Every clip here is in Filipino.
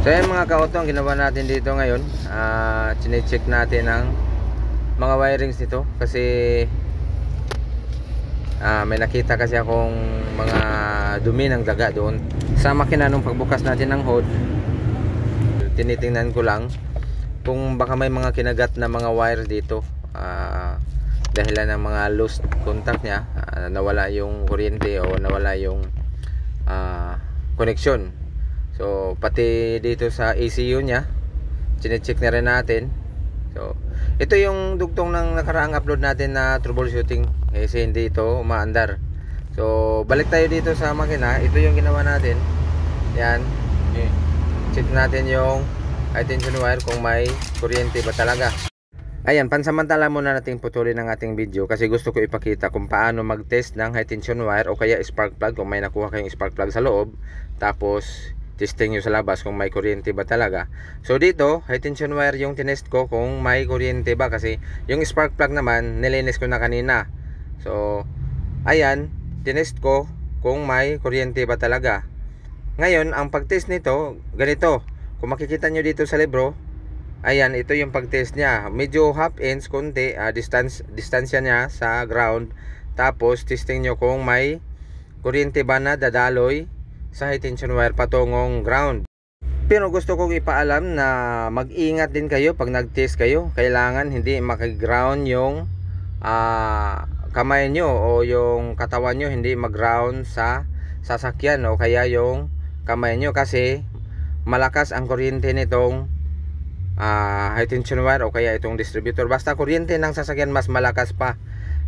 So yan mga ka-auto, ang ginawa natin dito ngayon, chine-check natin ang mga wirings nito kasi may nakita kasi akong mga dumi ng daga doon sa makina nung pagbukas natin ng hood. Tinitingnan ko lang kung baka may mga kinagat na mga wire dito, dahilan ng mga loose contact niya, nawala yung kuryente o nawala yung connection. So pati dito sa ECU nya chine-check na rin natin. So ito yung dugtong ng nakaraang upload natin na troubleshooting kasi hindi ito umaandar. So balik tayo dito sa makina. Ito yung ginawa natin. Yan, check natin yung high tension wire kung may kuryente ba talaga. Ayan, pansamantala muna nating putulin ang ating video kasi gusto ko ipakita kung paano mag-test ng high tension wire o kaya spark plug kung may nakuha kayong spark plug sa loob. Tapos testing nyo sa labas kung may kuryente ba talaga. So dito, high tension wire yung tinest ko kung may kuryente ba, kasi yung spark plug naman nilinis ko na kanina. So ayan, tinest ko kung may kuryente ba talaga. Ngayon, ang pagtest nito, ganito. Kung makikita nyo dito sa libro, ayan, ito yung pagtest nya. Medyo half inch konti, distansya nya sa ground. Tapos testing nyo kung may kuryente ba na dadaloy sa high tension wire patungong ground. Pero gusto kong ipaalam na mag-ingat din kayo pag nag-test kayo. Kailangan hindi maki-ground yung kamay nyo o yung katawan nyo, hindi mag-ground sa sasakyan o kaya yung kamay nyo, kasi malakas ang kuryente nitong high tension wire o kaya itong distributor. Basta kuryente ng sasakyan mas malakas pa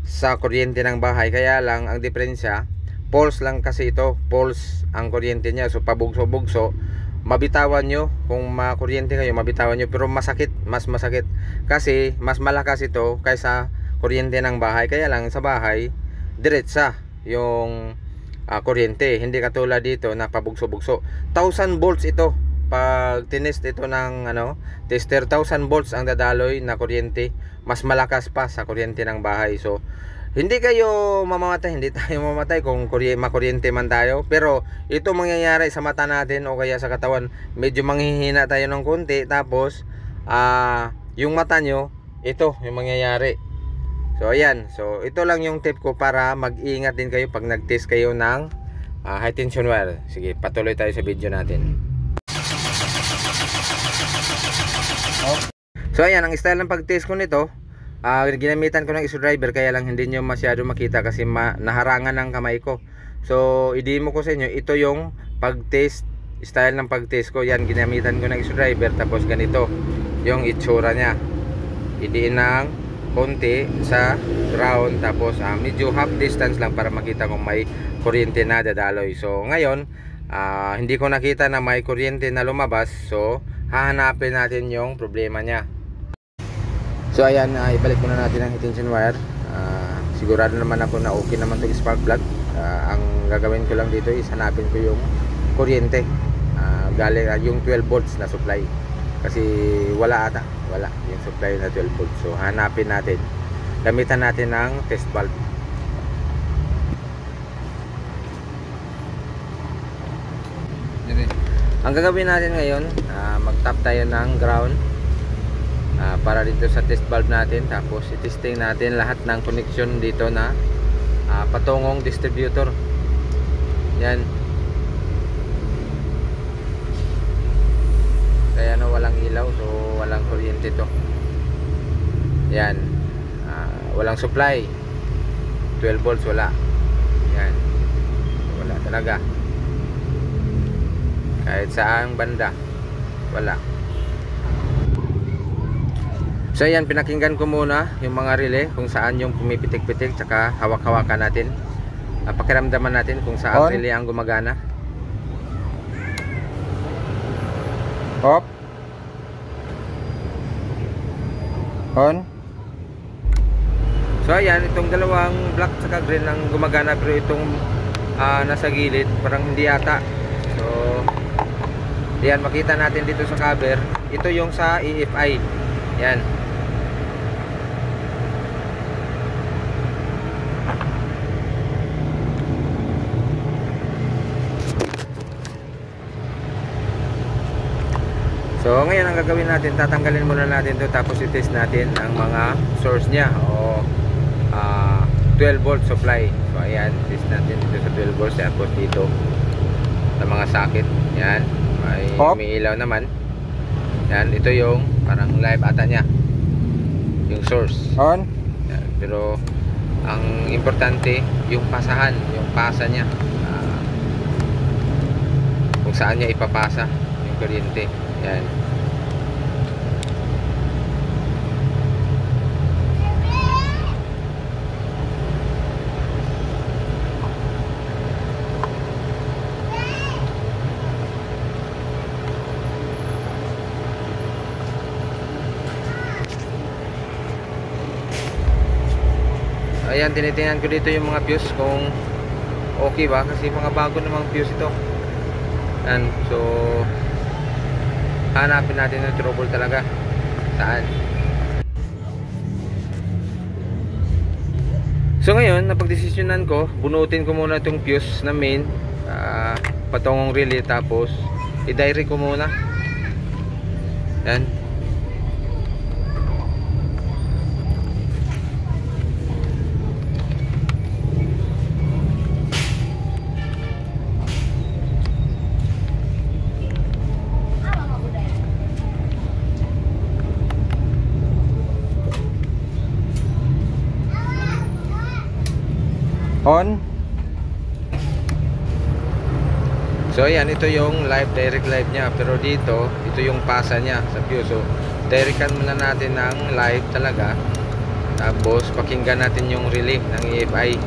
sa kuryente ng bahay. Kaya lang ang diferensya, pulse lang kasi ito, pulse ang kuryente niya. So pabugso-bugso, mabitawan nyo. Kung makuryente kayo, mabitawan nyo. Pero masakit, mas masakit kasi mas malakas ito kaysa kuryente ng bahay. Kaya lang sa bahay, diretsa yung kuryente, hindi katulad dito na pabugso-bugso. 1000 volts ito. Pag tinest ito ng tester, 1000 volts ang dadaloy na kuryente. Mas malakas pa sa kuryente ng bahay. So hindi kayo mamamatay, hindi tayo mamamatay kung makuryente man tayo. Pero ito mangyayari sa mata natin o kaya sa katawan, medyo manghihina tayo ng konti. Tapos yung mata nyo, ito yung mangyayari. So ayan, so ito lang yung tip ko para mag-iingat din kayo pag nag-test kayo ng high tension wire. Sige, patuloy tayo sa video natin. So ayan, ang style ng pag-test ko nito, ginamitan ko ng screwdriver, kaya lang hindi nyo masyado makita kasi naharangan ng kamay ko. So i-demo ko sa inyo, ito yung pag-test, style ng pag-test ko. Yan, ginamitan ko ng screwdriver, tapos ganito yung itsura nya. Idiin ng konti sa ground, tapos medyo half distance lang para makita kung may kuryente na dadaloy. So ngayon, hindi ko nakita na may kuryente na lumabas. So hahanapin natin yung problema nya. So ayan, ibalik muna natin ang high tension wire. Sigurado naman ako na okay naman itong spark plug. Ang gagawin ko lang dito is hanapin ko yung kuryente, galing yung 12 volts na supply, kasi wala yung supply na 12 volts. So hanapin natin, gamitan natin ng test valve. Ang gagawin natin ngayon, mag-tap tayo ng ground para dito sa test valve natin. Tapos i-testing natin lahat ng connection dito na patungong distributor. Yan. Kaya walang ilaw, so walang kuryente to. Yan. Walang supply. 12 volts wala. Yan. Wala talaga. Kahit saang banda wala. So ayan, pinakinggan ko muna yung mga relay kung saan yung pumipitik-pitik, tsaka hawak-hawakan natin. pakiramdaman natin kung saan On. relay ang gumagana. Off. On. So ayan, itong dalawang black saka green ang gumagana, pero itong nasa gilid parang hindi yata. So yan, makita natin dito sa cover, ito yung sa EFI. Yan. So ngayon ang gagawin natin, tatanggalin muna natin to, tapos i-test natin ang mga source niya o 12 volt supply. So ayan, test natin dito sa 12 volts, tapos dito sa mga socket. Yan, may umiilaw naman. Yan, ito yung parang live ata niya, yung source. On. Yan, pero ang importante yung pasahan, yung pasa niya, kung saan niya ipapasa yung kuryente. Yan. Ayan, tinitingnan ko dito yung mga fuse kung okay ba, kasi mga bago namang fuse ito. Yan, so hanapin natin yung trouble talaga saan. So ngayon, napagdesisyonan ko, bunutin ko muna itong fuse na main, patungong relay, tapos i-direct ko muna. Yan. On. So ayan, ito yung live, direct live niya, pero dito, ito yung pasa niya sa fuse. So directan muna natin ng live talaga, tapos pakinggan natin yung relay ng EFI.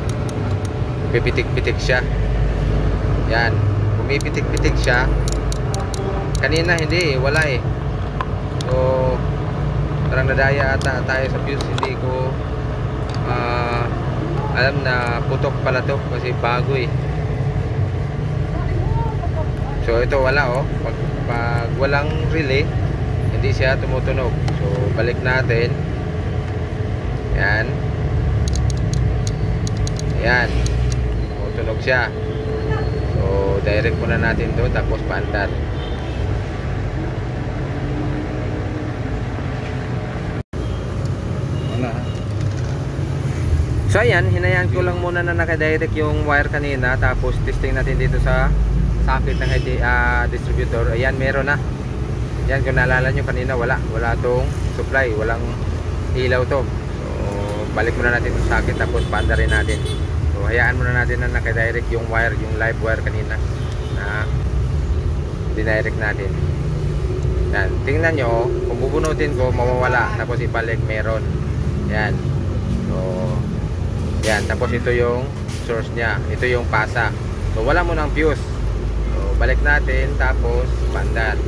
Pipitik-pitik siya. Yan, pumipitik-pitik siya. Kanina hindi, wala eh. So parang nadaya ata tayo sa fuse, hindi ko alam na putok pala to kasi bago eh. So ito wala oh, pag walang relay hindi siya tumutunog. So balik natin. Yan. Ayan, tumutunog siya. So direct muna natin to, tapos paandar. So ayan, hinayaan ko lang muna na nakadirect yung wire kanina, tapos testing natin dito sa socket ng distributor. Ayan, meron na. Yan, kung naalala nyo kanina, wala tong supply, walang ilaw to. So balik muna natin yung socket, tapos paandarin natin. So hayaan muna natin na nakadirect yung wire, yung live wire kanina na dinirect natin. Yan, tingnan nyo, kung bubunutin ko mawawala, tapos ibalik meron. Yan. So yan, tapos ito yung source niya, ito yung pasa. So wala mo ng fuse. So balik natin, tapos paandar.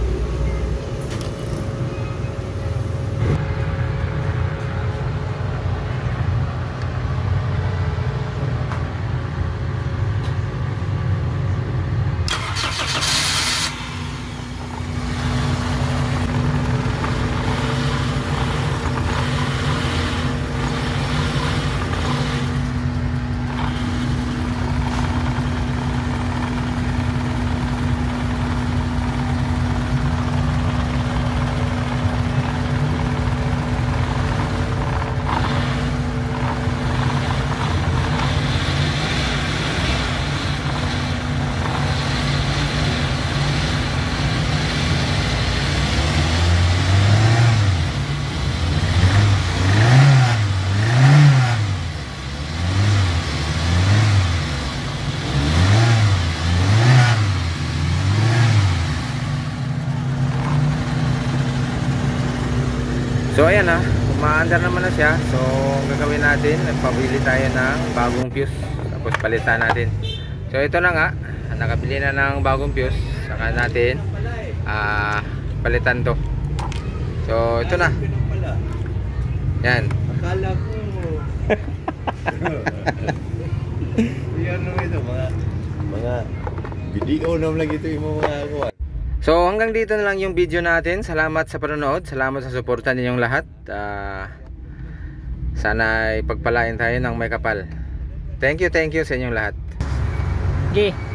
So ayan umaandar naman na siya. So ang gagawin natin, nagpabili tayo ng bagong fuse. tapos palitan natin. So ito na nga, nakabili na ng bagong fuse, saka natin palitan to. So ito na yan. Akala ko yan naman ito, mga video naman lang ito yung mga kuha. So hanggang dito na lang yung video natin. Salamat sa panonood, salamat sa suporta ninyong lahat. Sana ipagpalain tayo ng may kapal. Thank you sa inyong lahat. Okay.